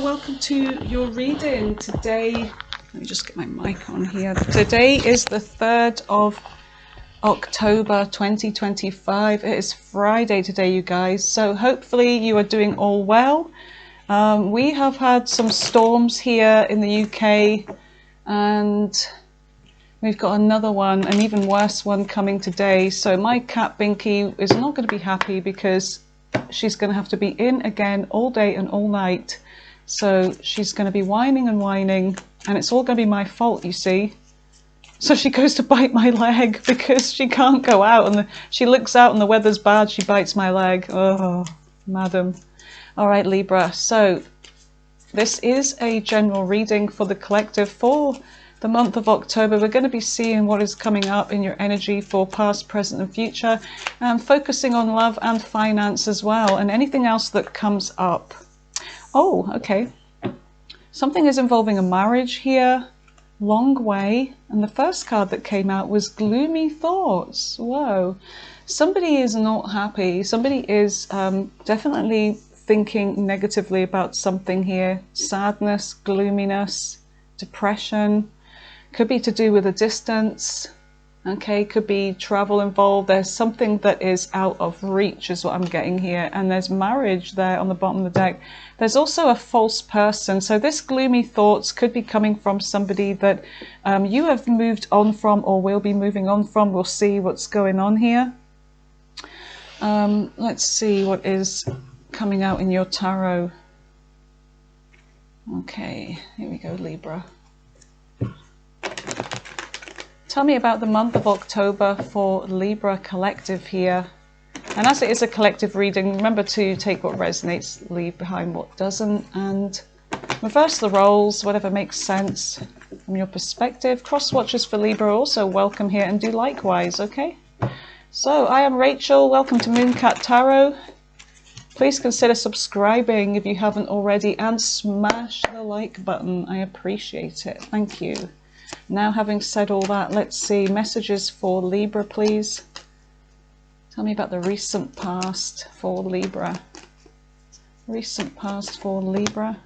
welcome to your reading today. Let me just get my mic on here. Today is the 3rd of October 2025. It is Friday today, you guys. So hopefully you are doing all well. We have had some storms here in the UK, and we've got another one, an even worse one, coming today. So my cat Binky is not going to be happy because she's going to have to be in again all day and all night. So she's going to be whining and whining, and it's all going to be my fault, you see. So she goes to bite my leg because she can't go out, and she looks out and the weather's bad, she bites my leg. Oh, madam. All right, Libra. So this is a general reading for the collective for the month of October. We're going to be seeing what is coming up in your energy for past, present and future, and focusing on love and finance as well, and anything else that comes up. Oh, okay. Something is involving a marriage here. Long way. And the first card that came out was gloomy thoughts. Whoa. Somebody is not happy. Somebody is definitely thinking negatively about something here. Sadness, gloominess, depression. Could be to do with a distance. Okay, could be travel involved. There's something that is out of reach is what I'm getting here. And there's marriage there on the bottom of the deck. There's also a false person. So this gloomy thoughts could be coming from somebody that you have moved on from or will be moving on from. We'll see what's going on here. Let's see what is coming out in your tarot. Okay, here we go, Libra. Tell me about the month of October for Libra collective here. And as it is a collective reading, remember to take what resonates, leave behind what doesn't, and reverse the roles, whatever makes sense from your perspective. Cross watchers for Libra are also welcome here, and do likewise, okay? So I am Rachel. Welcome to Mooncat Tarot. Please consider subscribing if you haven't already, and smash the like button. I appreciate it. Thank you. Now, having said all that, let's see messages for Libra, please. Tell me about the recent past for Libra. Recent past for Libra.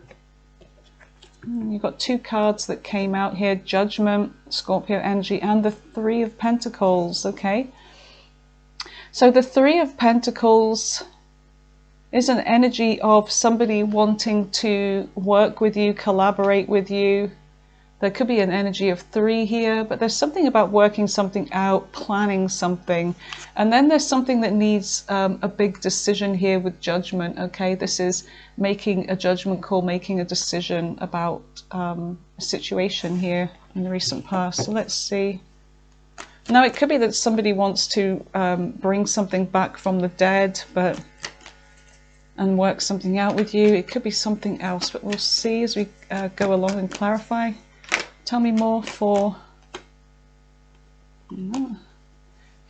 You've got two cards that came out here. Judgment, Scorpio energy, and the Three of Pentacles. Okay. So the Three of Pentacles is an energy of somebody wanting to work with you, collaborate with you. There could be an energy of three here, but there's something about working something out, planning something. And then there's something that needs a big decision here with Judgment, okay? This is making a judgment call, making a decision about a situation here in the recent past. So let's see. Now, it could be that somebody wants to bring something back from the dead, and work something out with you. It could be something else, but we'll see as we go along and clarify. Tell me more for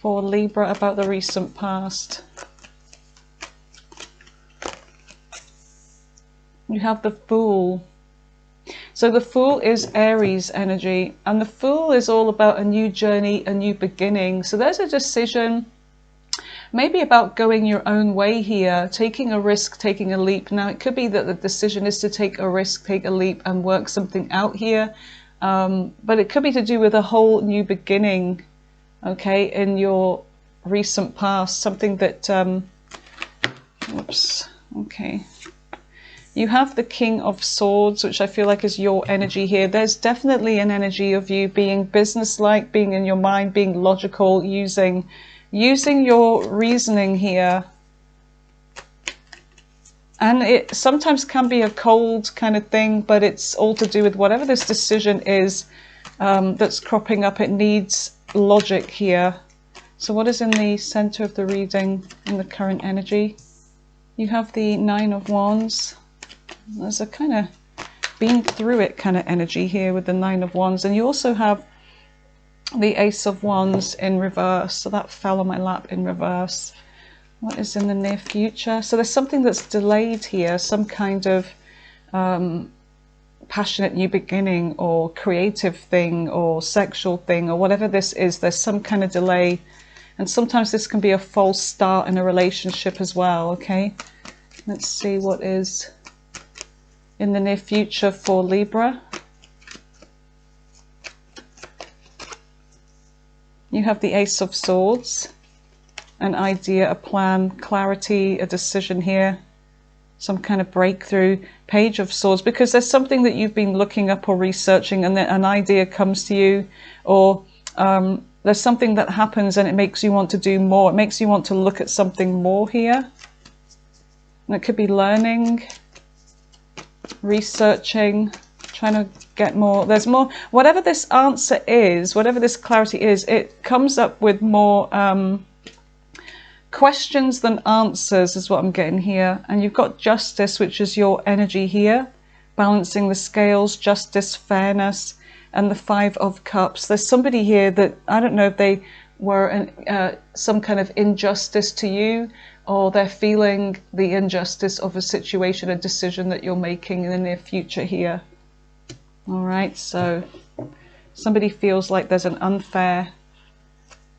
Libra about the recent past. You have the Fool. So the Fool is Aries energy, and the Fool is all about a new journey, a new beginning. So there's a decision, maybe about going your own way here, taking a risk, taking a leap. Now, it could be that the decision is to take a risk, take a leap, and work something out here. But it could be to do with a whole new beginning, okay, in your recent past, something that, whoops, okay. You have the King of Swords, which I feel like is your energy here. There's definitely an energy of you being businesslike, being in your mind, being logical, using your reasoning here. And it sometimes can be a cold kind of thing, but it's all to do with whatever this decision is that's cropping up. It needs logic here. So what is in the center of the reading in the current energy? You have the Nine of Wands. There's a kind of been through it kind of energy here with the Nine of Wands. And you also have the Ace of Wands in reverse. So that fell on my lap in reverse. What is in the near future? So there's something that's delayed here, some kind of passionate new beginning or creative thing or sexual thing or whatever this is. There's some kind of delay, and sometimes this can be a false start in a relationship as well, okay? Let's see what is in the near future for Libra. You have the Ace of Swords, an idea, a plan, clarity, a decision here, some kind of breakthrough. Page of Swords, because there's something that you've been looking up or researching, and then an idea comes to you, or there's something that happens and it makes you want to do more. It makes you want to look at something more here. And it could be learning, researching, trying to get more. There's more. Whatever this answer is, whatever this clarity is, it comes up with more questions than answers, is what I'm getting here. And you've got Justice, which is your energy here, balancing the scales, justice, fairness, and the Five of Cups. There's somebody here that, I don't know if they were some kind of injustice to you, or they're feeling the injustice of a situation, a decision that you're making in the near future here. All right, so somebody feels like there's an unfair,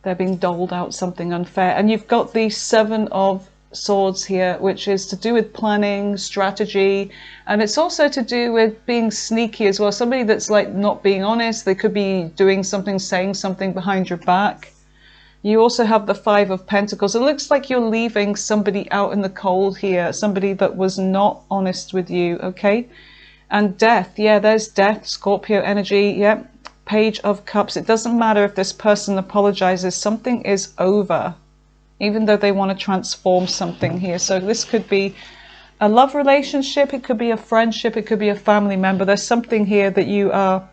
they're being doled out something unfair. And you've got the Seven of Swords here, which is to do with planning, strategy, and it's also to do with being sneaky as well. Somebody that's like not being honest, they could be doing something, saying something behind your back. You also have the Five of Pentacles. It looks like you're leaving somebody out in the cold here, somebody that was not honest with you, okay? And Death, yeah, there's Death, Scorpio energy, yeah. Page of Cups. It doesn't matter if this person apologizes, something is over, even though they want to transform something here. So this could be a love relationship, it could be a friendship, it could be a family member. There's something here that you are,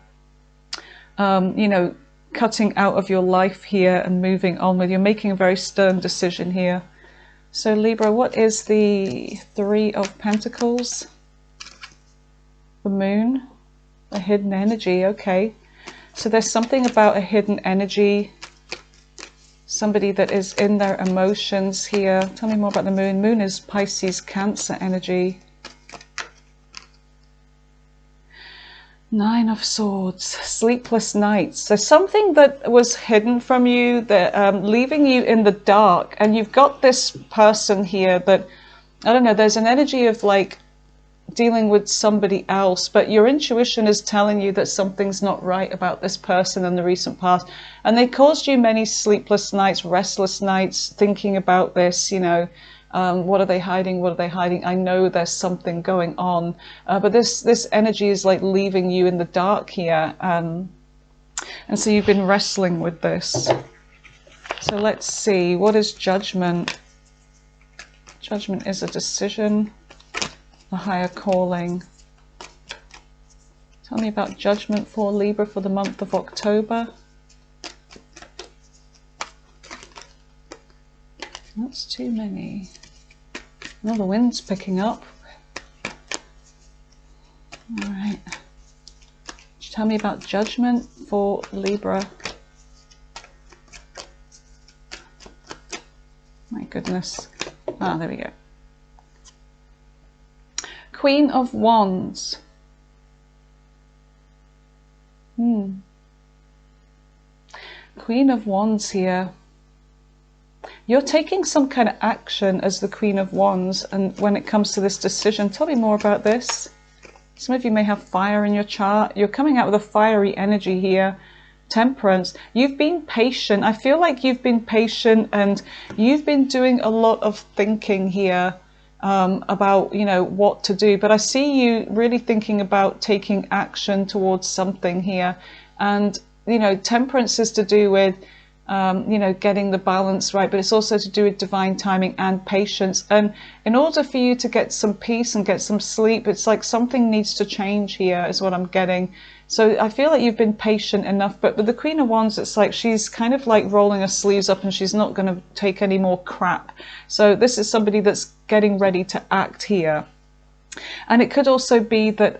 you know, cutting out of your life here and moving on with. You're making a very stern decision here. So Libra, what is the Three of Pentacles? The Moon, a hidden energy, okay. So there's something about a hidden energy, somebody that is in their emotions here. Tell me more about the Moon. Moon is Pisces, Cancer energy. Nine of Swords, sleepless nights. There's something that was hidden from you, that leaving you in the dark. And you've got this person here that, I don't know, there's an energy of like dealing with somebody else, but your intuition is telling you that something's not right about this person in the recent past, and they caused you many sleepless nights, restless nights, thinking about this, you know, what are they hiding, what are they hiding? I know there's something going on, but this energy is like leaving you in the dark here, and so you've been wrestling with this. So let's see, what is Judgment? Judgment is a decision, a higher calling. Tell me about Judgment for Libra for the month of October. That's too many. Oh, the wind's picking up. All right. Tell me about Judgment for Libra. My goodness. Ah, there we go. Queen of Wands. Queen of Wands here. You're taking some kind of action as the Queen of Wands, and when it comes to this decision, tell me more about this. Some of you may have fire in your chart. You're coming out with a fiery energy here. Temperance. You've been patient. I feel like you've been patient, and you've been doing a lot of thinking here about, you know, what to do. But I see you really thinking about taking action towards something here. And, you know, temperance is to do with, you know, getting the balance right, but it's also to do with divine timing and patience. And in order for you to get some peace and get some sleep, it's like something needs to change here, is what I'm getting. So I feel like you've been patient enough, but with the Queen of Wands, it's like she's kind of like rolling her sleeves up and she's not going to take any more crap. So this is somebody that's getting ready to act here. And it could also be that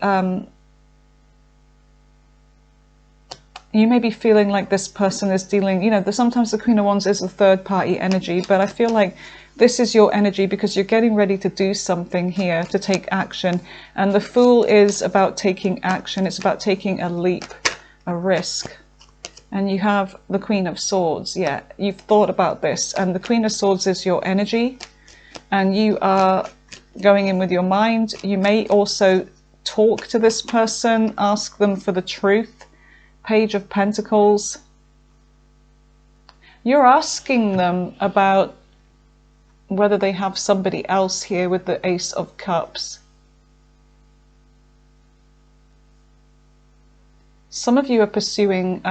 you may be feeling like this person is dealing, you know, sometimes the Queen of Wands is a third party energy, but I feel like this is your energy because you're getting ready to do something here, to take action. And the Fool is about taking action. It's about taking a leap, a risk. And you have the Queen of Swords. Yeah, you've thought about this. And the Queen of Swords is your energy. And you are going in with your mind. You may also talk to this person, ask them for the truth. Page of Pentacles. You're asking them about whether they have somebody else here with the Ace of Cups. Some of you are pursuing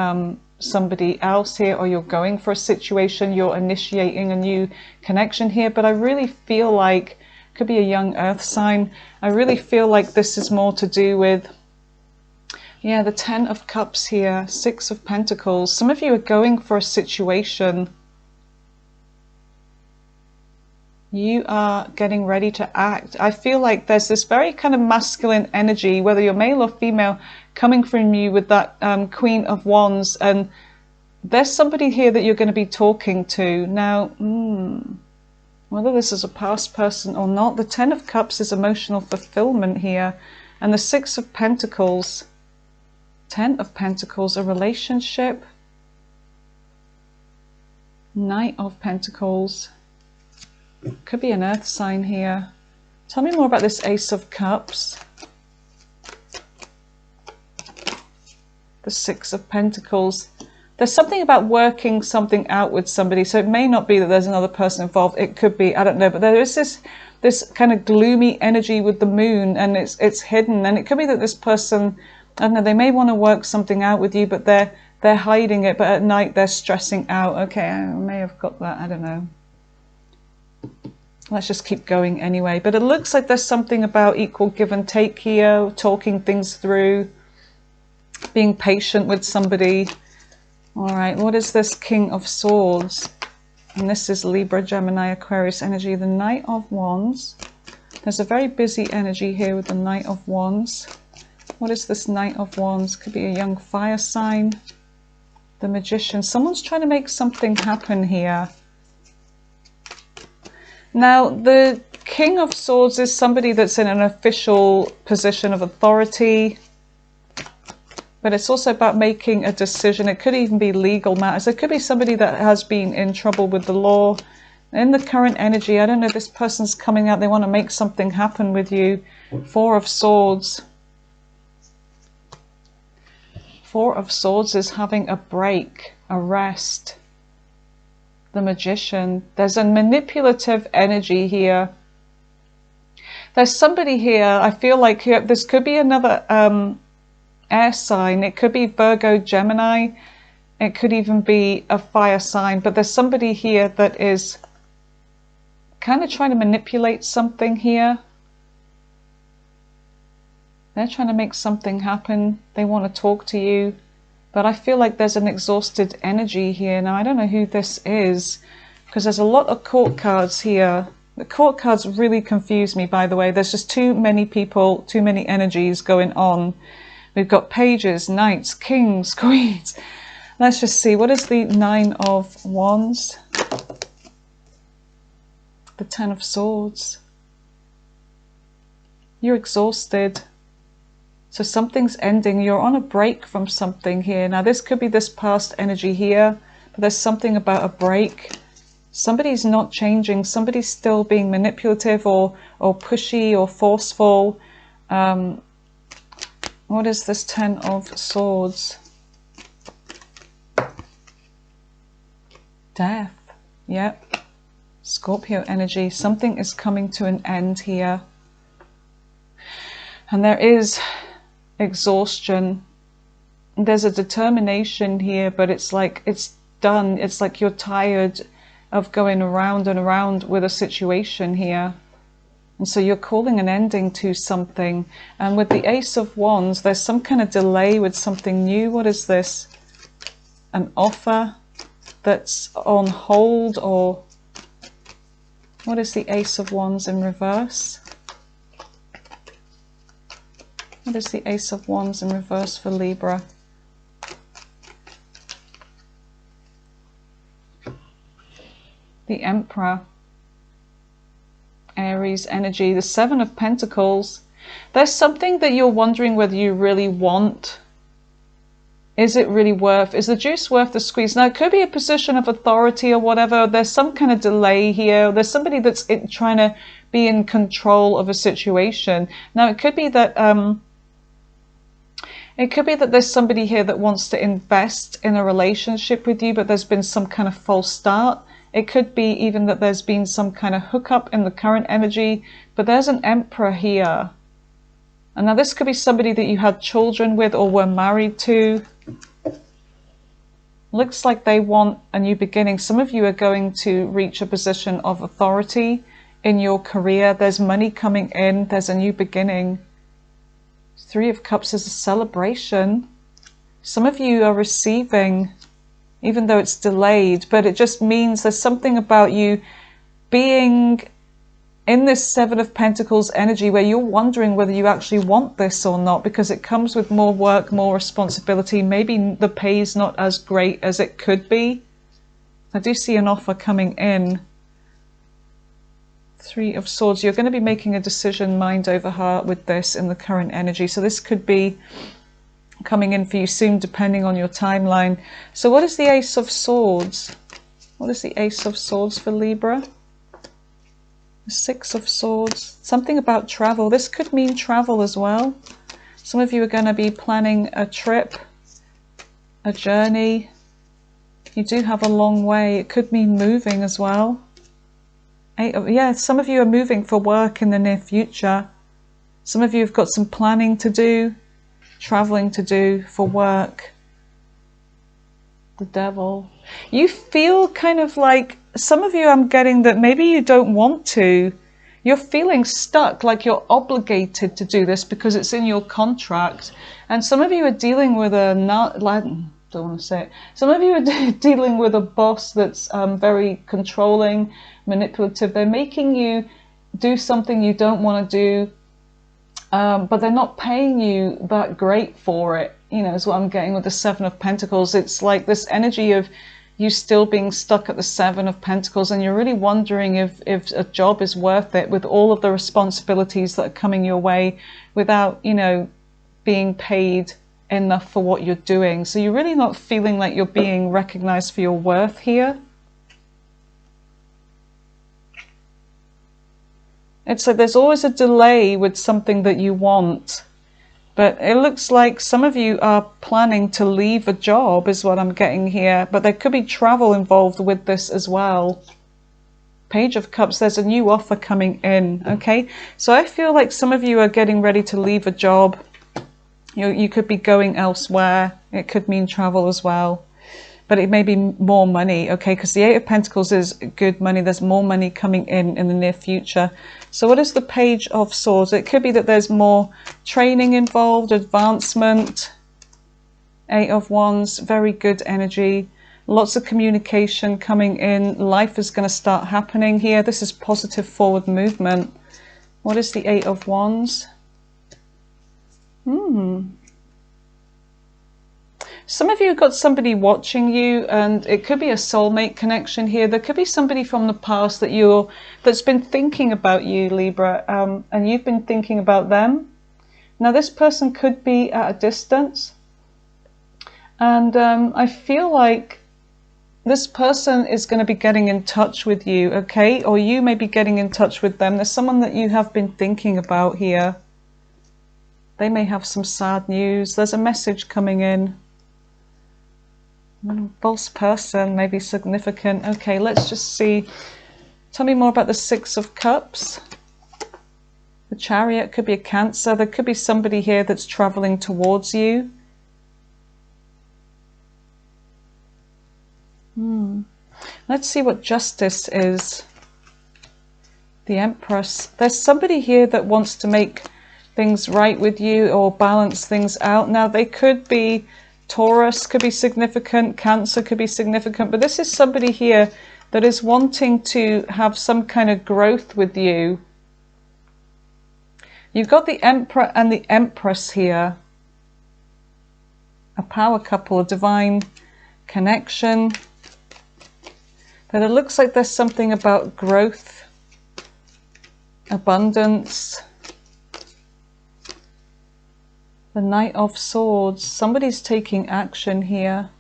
somebody else here, or you're going for a situation, you're initiating a new connection here, but I really feel like, could be a young earth sign, I really feel like this is more to do with, yeah, the Ten of Cups here, Six of Pentacles. Some of you are going for a situation. You are getting ready to act. I feel like there's this very kind of masculine energy, whether you're male or female, coming from you with that Queen of Wands. And there's somebody here that you're going to be talking to. Now, whether this is a past person or not, the Ten of Cups is emotional fulfillment here. And the Six of Pentacles, Ten of Pentacles, a relationship. Knight of Pentacles. Could be an earth sign here. Tell me more about this Ace of Cups. The Six of Pentacles. There's something about working something out with somebody. So it may not be that there's another person involved. It could be, I don't know. But there is this kind of gloomy energy with the moon, and it's hidden. And it could be that this person, I don't know, they may want to work something out with you, but they're hiding it. But at night they're stressing out. Okay, I may have got that. I don't know. Let's just keep going anyway. But it looks like there's something about equal give and take here, talking things through, being patient with somebody. All right, what is this King of Swords? And this is Libra, Gemini, Aquarius energy, the Knight of Wands. There's a very busy energy here with the Knight of Wands. What is this Knight of Wands? Could be a young fire sign. The Magician. Someone's trying to make something happen here. Now, the King of Swords is somebody that's in an official position of authority, but it's also about making a decision. It could even be legal matters. It could be somebody that has been in trouble with the law. In the current energy, I don't know, this person's coming out, they want to make something happen with you. Four of Swords. Four of Swords is having a break, a rest. The Magician. There's a manipulative energy here. There's somebody here, I feel like this could be another air sign. It could be Virgo, Gemini. It could even be a fire sign. But there's somebody here that is kind of trying to manipulate something here. They're trying to make something happen. They want to talk to you. But I feel like there's an exhausted energy here. Now, I don't know who this is, because there's a lot of court cards here. The court cards really confuse me, by the way. There's just too many people, too many energies going on. We've got pages, knights, kings, queens. Let's just see. What is the Nine of Wands? The Ten of Swords. You're exhausted. So something's ending. You're on a break from something here. Now this could be this past energy here, but there's something about a break. Somebody's not changing. Somebody's still being manipulative or pushy or forceful. What is this Ten of Swords? Death. Yep. Scorpio energy. Something is coming to an end here. And there is exhaustion. There's a determination here, but it's like it's done. It's like you're tired of going around and around with a situation here, and so you're calling an ending to something. And with the Ace of Wands, there's some kind of delay with something new. What is this? An offer that's on hold, or what is the Ace of Wands in reverse? What is the Ace of Wands in reverse for Libra? The Emperor. Aries energy. The Seven of Pentacles. There's something that you're wondering whether you really want. Is it really worth? Is the juice worth the squeeze? Now, it could be a position of authority or whatever. There's some kind of delay here. There's somebody that's trying to be in control of a situation. Now, it could be that there's somebody here that wants to invest in a relationship with you, but there's been some kind of false start. It could be even that there's been some kind of hookup in the current energy, but there's an Emperor here. And now this could be somebody that you had children with or were married to. Looks like they want a new beginning. Some of you are going to reach a position of authority in your career. There's money coming in. There's a new beginning. Three of Cups is a celebration. Some of you are receiving, even though it's delayed, but it just means there's something about you being in this Seven of Pentacles energy where you're wondering whether you actually want this or not, because it comes with more work, more responsibility. Maybe the pay is not as great as it could be. I do see an offer coming in. Three of Swords. You're going to be making a decision mind over heart with this in the current energy. So this could be coming in for you soon, depending on your timeline. So what is the Ace of Swords? What is the Ace of Swords for Libra? The Six of Swords. Something about travel. This could mean travel as well. Some of you are going to be planning a trip, a journey. You do have a long way. It could mean moving as well. Yeah, some of you are moving for work in the near future. Some of you have got some planning to do, traveling to do for work. The Devil. You feel kind of like, some of you, I'm getting that maybe you don't want to. You're feeling stuck, like you're obligated to do this because it's in your contract. And some of you are dealing with don't want to say it. Some of you are dealing with a boss that's very controlling, manipulative. They're making you do something you don't want to do, but they're not paying you that great for it. You know, is what I'm getting with the Seven of Pentacles. It's like this energy of you still being stuck at the Seven of Pentacles, and you're really wondering if a job is worth it with all of the responsibilities that are coming your way without, you know, being paid enough for what you're doing. So you're really not feeling like you're being recognized for your worth here. It's like there's always a delay with something that you want. But it looks like some of you are planning to leave a job is what I'm getting here. But there could be travel involved with this as well. Page of Cups, there's a new offer coming in. Okay, so I feel like some of you are getting ready to leave a job. You could be going elsewhere. It could mean travel as well. But it may be more money, okay? Because the Eight of Pentacles is good money. There's more money coming in the near future. So what is the Page of Swords? It could be that there's more training involved, advancement. Eight of Wands, very good energy. Lots of communication coming in. Life is going to start happening here. This is positive forward movement. What is the Eight of Wands? Some of you have got somebody watching you, and it could be a soulmate connection here. There could be somebody from the past that's been thinking about you, Libra, and you've been thinking about them. Now this person could be at a distance, and I feel like this person is going to be getting in touch with you, okay? Or you may be getting in touch with them. There's someone that you have been thinking about here. They may have some sad news. There's a message coming in. False person may be significant. Okay, let's just see. Tell me more about the Six of Cups. The Chariot could be a Cancer. There could be somebody here that's traveling towards you. Let's see what Justice is. The Empress. There's somebody here that wants to make things right with you or balance things out. Now they could be Taurus, could be significant, Cancer could be significant, but this is somebody here that is wanting to have some kind of growth with you. You've got the Emperor and the Empress here. A power couple, a divine connection. But it looks like there's something about growth, abundance. The Knight of Swords. Somebody's taking action here.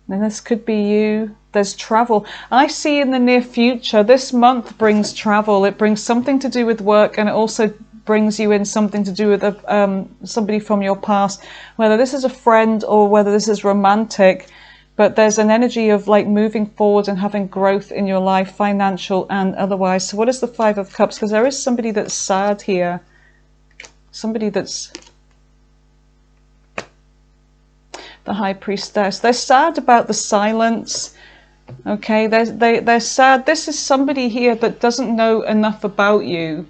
And this could be you. There's travel. I see in the near future, this month brings travel. It brings something to do with work, and it also brings you in something to do with somebody from your past, whether this is a friend or whether this is romantic. But there's an energy of like moving forward and having growth in your life, financial and otherwise. So what is the Five of Cups? Because there is somebody that's sad here. Somebody that's the High Priestess. They're sad about the silence. Okay, they're sad. This is somebody here that doesn't know enough about you.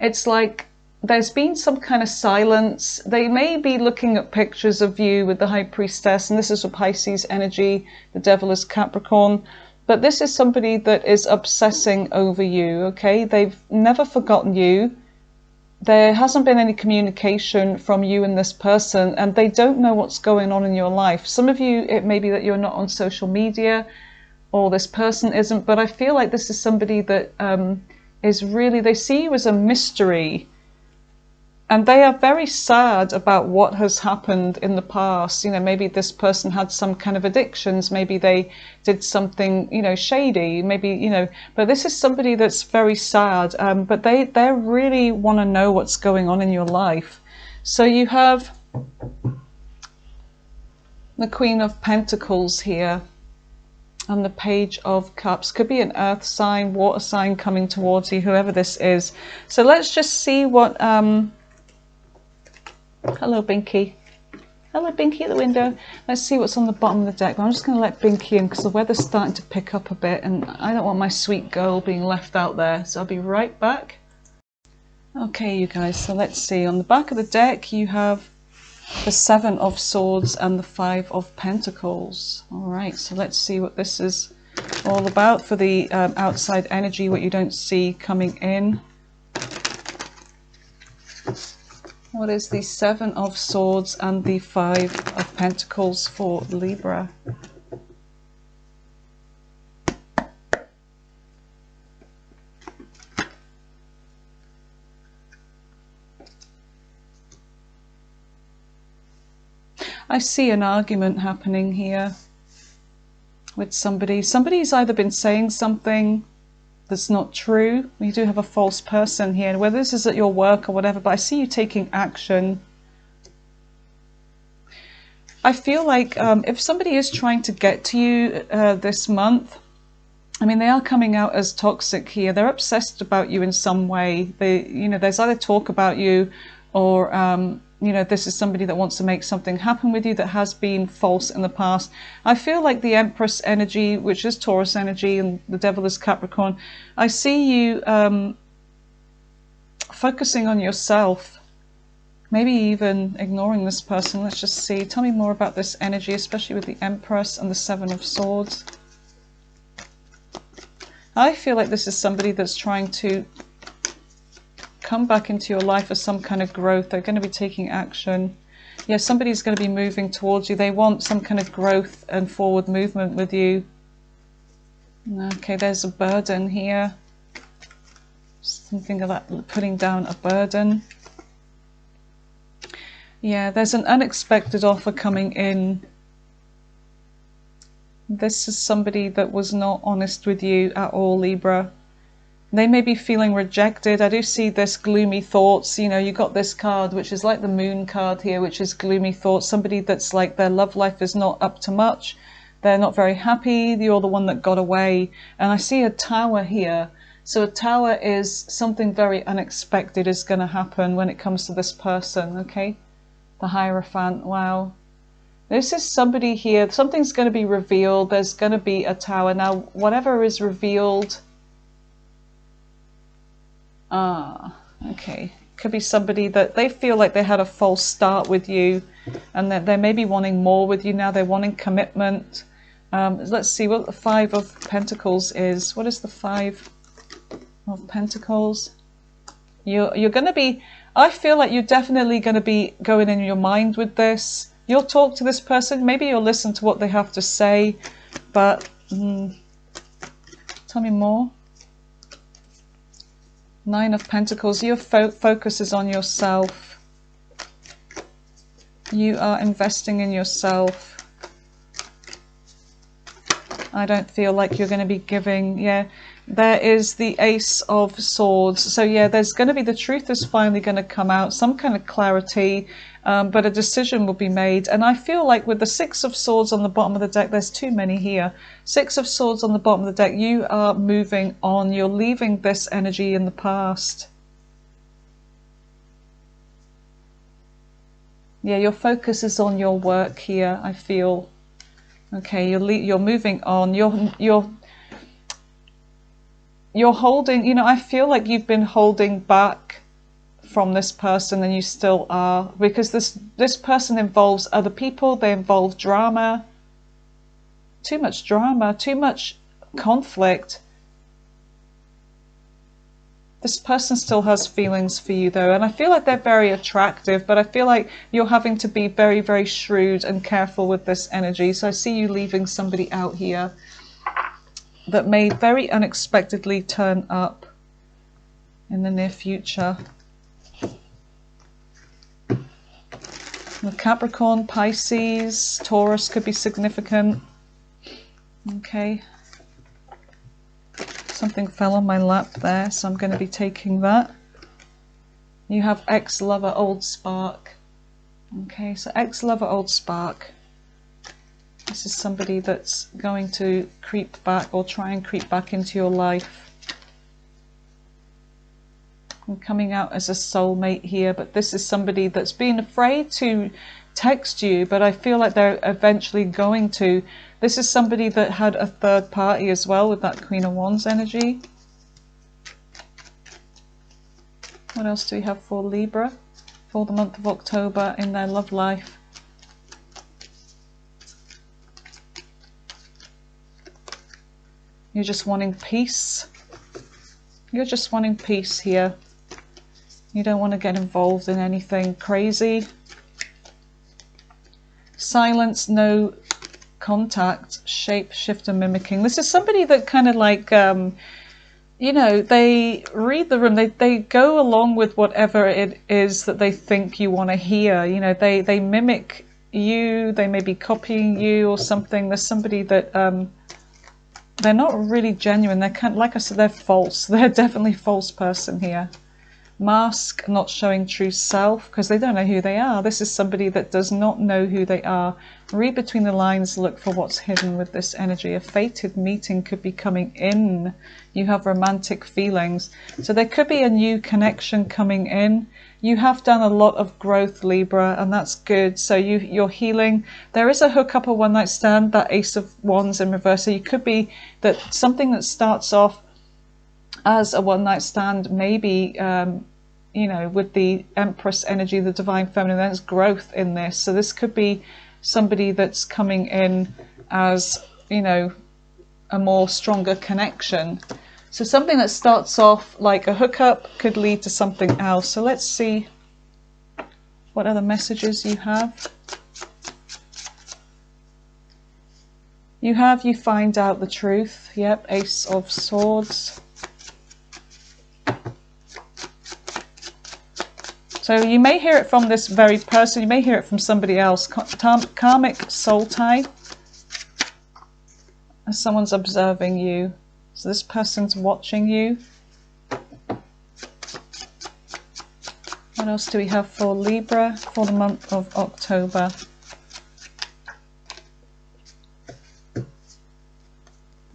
It's like there's been some kind of silence. They may be looking at pictures of you with the High Priestess, and this is a Pisces energy. The Devil is Capricorn. But this is somebody that is obsessing over you, okay? They've never forgotten you. There hasn't been any communication from you and this person, and they don't know what's going on in your life. Some of you, it may be that you're not on social media, or this person isn't, but I feel like this is somebody that is really, they see you as a mystery. And they are very sad about what has happened in the past. You know, maybe this person had some kind of addictions. Maybe they did something, you know, shady. Maybe, you know, but this is somebody that's very sad. But they really want to know what's going on in your life. So you have the Queen of Pentacles here and the Page of Cups. Could be an earth sign, water sign coming towards you, whoever this is. So let's just see what... Hello, Binky. Hello, Binky at the window. Let's see what's on the bottom of the deck. I'm just going to let Binky in because the weather's starting to pick up a bit and I don't want my sweet girl being left out there. So I'll be right back. Okay, you guys, so let's see. On the back of the deck, you have the Seven of Swords and the Five of Pentacles. All right, so let's see what this is all about for the outside energy, what you don't see coming in. What is the Seven of Swords and the Five of Pentacles for Libra? I see an argument happening here with somebody. Somebody's either been saying something that's not true. We do have a false person here, whether this is at your work or whatever, but I see you taking action. I feel like if somebody is trying to get to you this month, I mean, they are coming out as toxic here. They're obsessed about you in some way. They, you know, there's either talk about you or you know, this is somebody that wants to make something happen with you that has been false in the past. I feel like the Empress energy, which is Taurus energy, and the Devil is Capricorn, I see you focusing on yourself, maybe even ignoring this person. Let's just see. Tell me more about this energy, especially with the Empress and the Seven of Swords. I feel like this is somebody that's trying to come back into your life for some kind of growth. They're going to be taking action. Yeah, somebody's going to be moving towards you. They want some kind of growth and forward movement with you. Okay, there's a burden here. Something about putting down a burden. Yeah, there's an unexpected offer coming in. This is somebody that was not honest with you at all, Libra. They may be feeling rejected. I do see this gloomy thoughts. You know, you got this card, which is like the Moon card here, which is gloomy thoughts. Somebody that's like their love life is not up to much. They're not very happy. You're the one that got away. And I see a tower here. So a tower is something very unexpected is going to happen when it comes to this person, okay? The Hierophant, wow. This is somebody here. Something's going to be revealed. There's going to be a tower. Now, whatever is revealed... okay. Could be somebody that they feel like they had a false start with you and that they may be wanting more with you now. They're wanting commitment. Let's see what the Five of Pentacles is. What is the Five of Pentacles? You're going to be, I feel like you're definitely going to be going in your mind with this. You'll talk to this person. Maybe you'll listen to what they have to say, but tell me more. Nine of Pentacles, your focus is on yourself. You are investing in yourself. I don't feel like you're going to be giving. Yeah, there is the Ace of Swords. So yeah, there's going to be, the truth is finally going to come out, some kind of clarity, but a decision will be made. And I feel like with the Six of Swords on the bottom of the deck, there's too many here. Six of Swords on the bottom of the deck, you are moving on. You're leaving this energy in the past. Yeah, your focus is on your work here, I feel. Okay, you're moving on. You're holding, you know, I feel like you've been holding back from this person, and you still are, because this person involves other people. They involve drama. Too much drama, too much conflict. This person still has feelings for you though, and I feel like they're very attractive, but I feel like you're having to be very, very shrewd and careful with this energy. So I see you leaving somebody out here that may very unexpectedly turn up in the near future. The Capricorn, Pisces, Taurus could be significant. Okay. Something fell on my lap there, so I'm going to be taking that. You have ex-lover, old spark. Okay, so ex-lover, old spark. This is somebody that's going to creep back, or try and creep back into your life. I'm coming out as a soulmate here, but this is somebody that's been afraid to text you, but I feel like they're eventually going to. This is somebody that had a third party as well with that Queen of Wands energy. What else do we have for Libra for the month of October in their love life? You're just wanting peace. You're just wanting peace here. You don't want to get involved in anything crazy. Silence, no contact, shape, shift and mimicking. This is somebody that kind of like, you know, they read the room. They go along with whatever it is that they think you want to hear. You know, they mimic you. They may be copying you or something. There's somebody that they're not really genuine. They're kind of, like I said, they're false. They're definitely a false person here. Mask, not showing true self, because they don't know who they are. This is somebody that does not know who they are. Read between the lines, look for what's hidden with this energy. A fated meeting could be coming in. You have romantic feelings. So there could be a new connection coming in. You have done a lot of growth, Libra, and that's good. So you're healing. There is a hookup, a one-night stand, that Ace of Wands in reverse. So you could be that something that starts off as a one-night stand, maybe, you know, with the Empress energy, the Divine Feminine, there's growth in this. So this could be somebody that's coming in as, you know, a more stronger connection. So something that starts off like a hookup could lead to something else. So let's see what other messages you have. You find out the truth. Yep, Ace of Swords. So you may hear it from this very person, you may hear it from somebody else. Karmic soul tie. As someone's observing you. So this person's watching you. What else do we have for Libra for the month of October?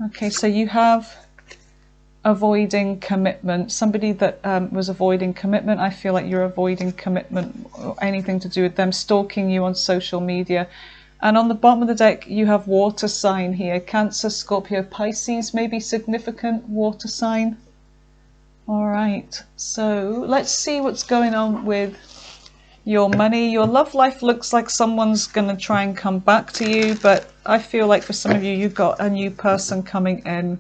Okay, so you have avoiding commitment. Somebody that was avoiding commitment. I feel like you're avoiding commitment or anything to do with them, stalking you on social media. And on the bottom of the deck you have water sign here. Cancer, Scorpio, Pisces, maybe significant water sign. All right, so let's see what's going on with your money. Your love life looks like someone's going to try and come back to you, but I feel like for some of you, you've got a new person coming in.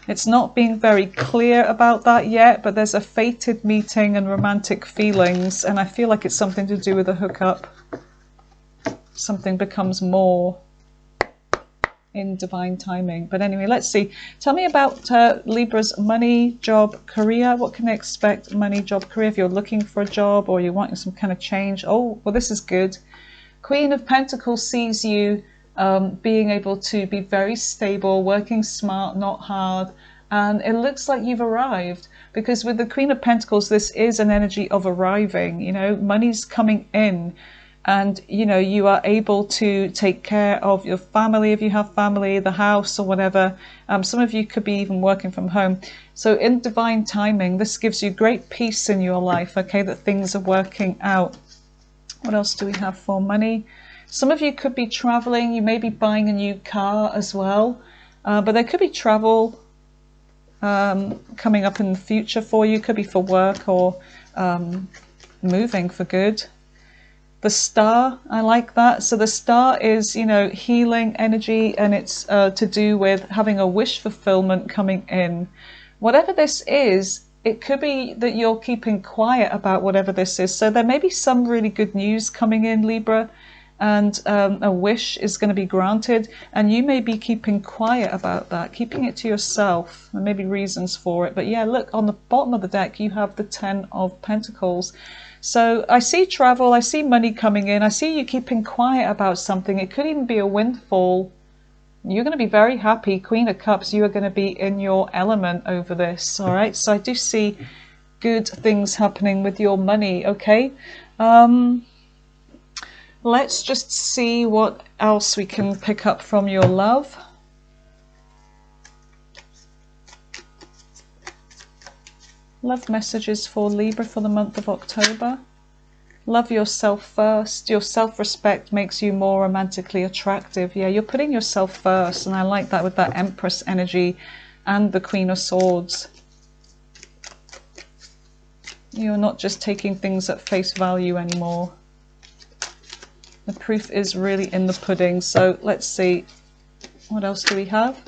It's not being very clear about that yet, but there's a fated meeting and romantic feelings, and I feel like it's something to do with a hookup. Something becomes more in divine timing. But anyway, let's see. Tell me about Libra's money, job, career. What can they expect? Money, job, career. If you're looking for a job or you're wanting some kind of change. Oh, well, this is good. Queen of Pentacles sees you being able to be very stable, working smart, not hard. And it looks like you've arrived, because with the Queen of Pentacles, this is an energy of arriving. You know, money's coming in, and you know, you are able to take care of your family if you have family, the house or whatever. Some of you could be even working from home. So in divine timing, this gives you great peace in your life, okay, that things are working out. What else do we have for money? Some of you could be traveling. You may be buying a new car as well, but there could be travel coming up in the future for you. Could be for work or moving for good. The star, I like that. So the star is, you know, healing energy, and it's to do with having a wish fulfillment coming in. Whatever this is, it could be that you're keeping quiet about whatever this is. So there may be some really good news coming in, Libra, and a wish is going to be granted, and you may be keeping quiet about that, keeping it to yourself. There may be reasons for it, but yeah, look, on the bottom of the deck you have the 10 of Pentacles. So I see travel, I see money coming in, I see you keeping quiet about something. It could even be a windfall. You're going to be very happy. Queen of Cups, you are going to be in your element over this. All right, so I do see good things happening with your money. Okay, let's just see what else we can pick up from your love. Love messages for Libra for the month of October. Love yourself first. Your self-respect makes you more romantically attractive. Yeah, you're putting yourself first, and I like that with that Empress energy and the Queen of Swords. You're not just taking things at face value anymore. The proof is really in the pudding. So let's see, what else do we have?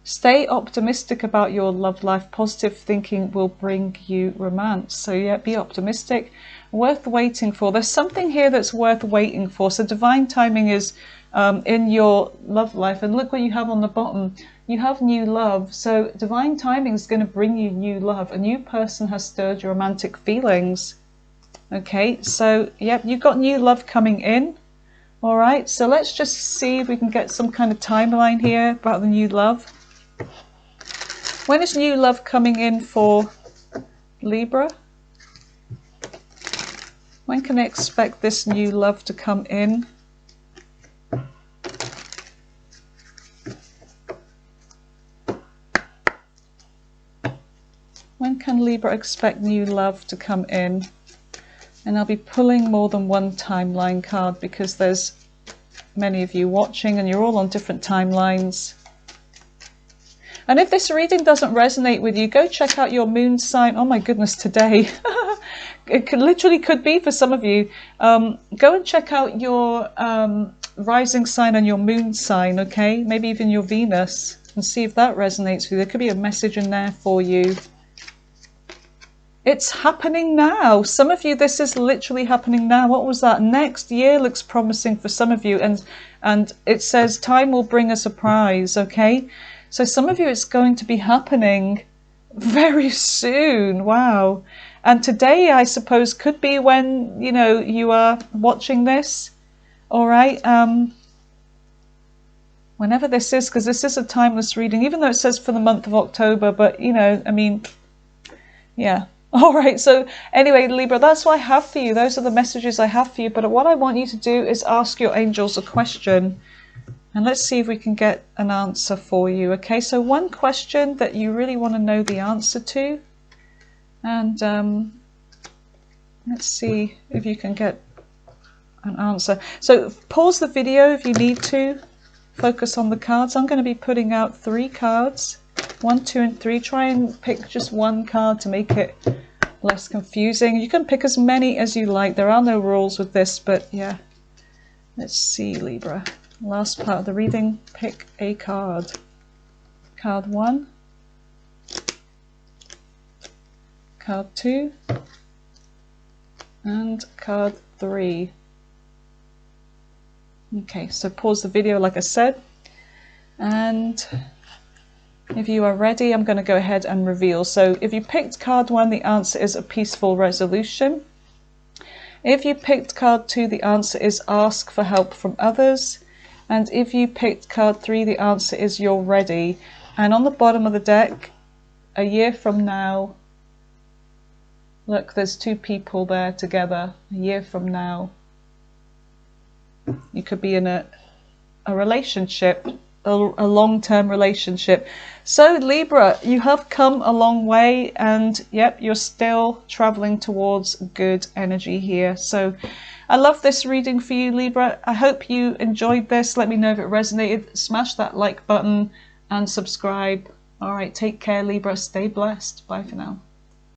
Stay optimistic about your love life. Positive thinking will bring you romance. So yeah, be optimistic. Worth waiting for. There's something here that's worth waiting for. So divine timing is in your love life. And look what you have on the bottom. You have new love. So divine timing is going to bring you new love. A new person has stirred your romantic feelings. Okay, so yep, you've got new love coming in. All right, so let's just see if we can get some kind of timeline here about the new love. When is new love coming in for Libra? When can I expect this new love to come in? When can Libra expect new love to come in? And I'll be pulling more than one timeline card because there's many of you watching and you're all on different timelines. And if this reading doesn't resonate with you, go check out your moon sign. Oh my goodness, today. It literally could be for some of you. Go and check out your rising sign and your moon sign, okay? Maybe even your Venus, and see if that resonates with you. There could be a message in there for you. It's happening now. Some of you, this is literally happening now. What was that? Next year looks promising for some of you. And it says time will bring a surprise, okay? So some of you, it's going to be happening very soon. Wow. And today, I suppose, could be when, you know, you are watching this. All right. Whenever this is, because this is a timeless reading, even though it says for the month of October, but, you know, I mean, yeah. All right. So anyway, Libra, that's what I have for you. Those are the messages I have for you. But what I want you to do is ask your angels a question. And let's see if we can get an answer for you. Okay, so one question that you really want to know the answer to. And let's see if you can get an answer. So pause the video if you need to. Focus on the cards. I'm going to be putting out 3 cards. 1, 2, and 3. Try and pick just one card to make it less confusing. You can pick as many as you like. There are no rules with this, but yeah. Let's see, Libra. Last part of the reading, pick a card. Card 1, card 2, and card 3. Okay, so pause the video like I said, and if you are ready, I'm going to go ahead and reveal. So if you picked card 1, the answer is a peaceful resolution. If you picked card 2, the answer is ask for help from others. And if you picked card 3, the answer is you're ready. And on the bottom of the deck, a year from now, look, there's 2 people there together. A year from now, you could be in a relationship, a long-term relationship. So Libra, you have come a long way, and yep, you're still traveling towards good energy here. So I love this reading for you, Libra. I hope you enjoyed this. Let me know if it resonated. Smash that like button and subscribe. All right, take care, Libra. Stay blessed. Bye for now.